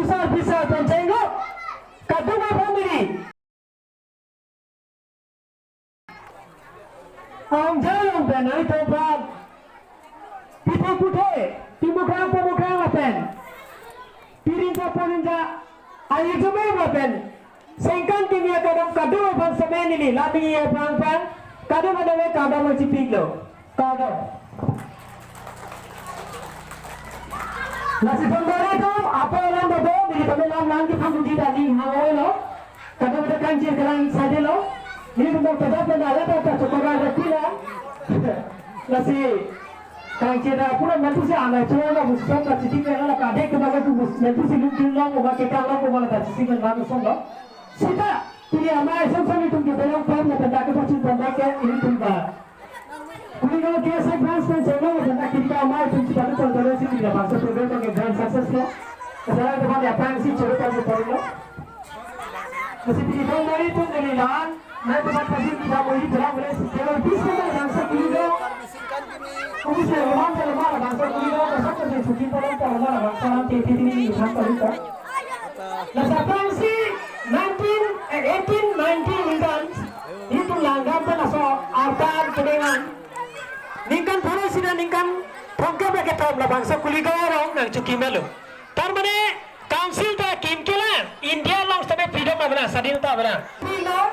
bisa terjenguk kedua family. Ang jalong benay topag. People putih, pemukaan apen. Pirinja poninja, ayo cuma apen. Sengkan kimia kadang kedua bangsa ini lagi ya bang. Kadang ada kadang masih piglo. Kadang. Nasi pemberi itu apa orang bobo di dalam langit kamu tidak di hawai lo. Kadang ada kancir kerang saja lo. Ini untuk tetap mendarat atau cukup ada tidak. Nasi kancir pura nanti sih anak cuma lo busuk nasi tiga lo kadang kebagai tu bus nanti sih lumpur lo mau pakai kalau mau malah nasi tiga lalu solo. Sita pilih amai sama itu kita yang pernah tentang kepercayaan tentang ini tentang. Kuliah dia saya transfer jangan tentang kita amai kita itu tentang sih tidak masuk program yang grand success lo. Sekarang kita ada apa sih cerita tentang lo. Masih kita dari itu dari lan. Nah tempat tadi kita mau ini jalan boleh kalau bisa bangsa kuliah. Kami selalu malah bangsa kuliah besar kerja cuci pada malah bangsa nanti ini bangsa kita. Nah sekarang sih 18-19 Lincoln itu langgam penaso artan kedengan Lincoln pura sida Lincoln pangka bagi tahun lah bangsa kuliah orang nang cuci melu. Tarmane council ta kim kela India long sampai freedom abna sadinta abna. Freedom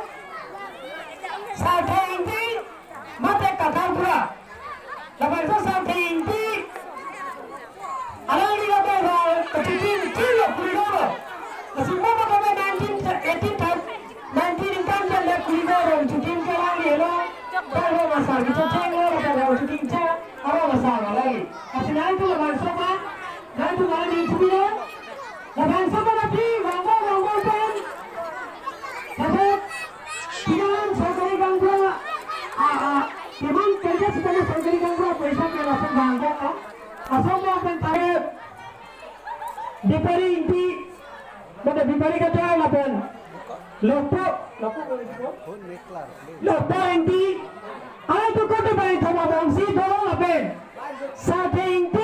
sampai ini mate kata pura. Bangsa sampai ini alami apa hal kecil kilo kuliah. Masih mau apa 19 Lincoln dan kuliah orang cuci kelang ni lo. Kalau masalah kita cengor kalau cuci cengor apa masalah lagi. Masih nanti tu bangsa apa? Nanti malah di cuci lo. Bangsa apa lagi? Bangsa kan? Tapi tidak सरकारी Ganga memang kerja sebagai सरकारी गंगा पैसा के राशन गंगा का असम में अपन तारे dipari inti pada dipari kata apa lopo inti ay tu kota bayi thoma bangsi dorong apa sate inti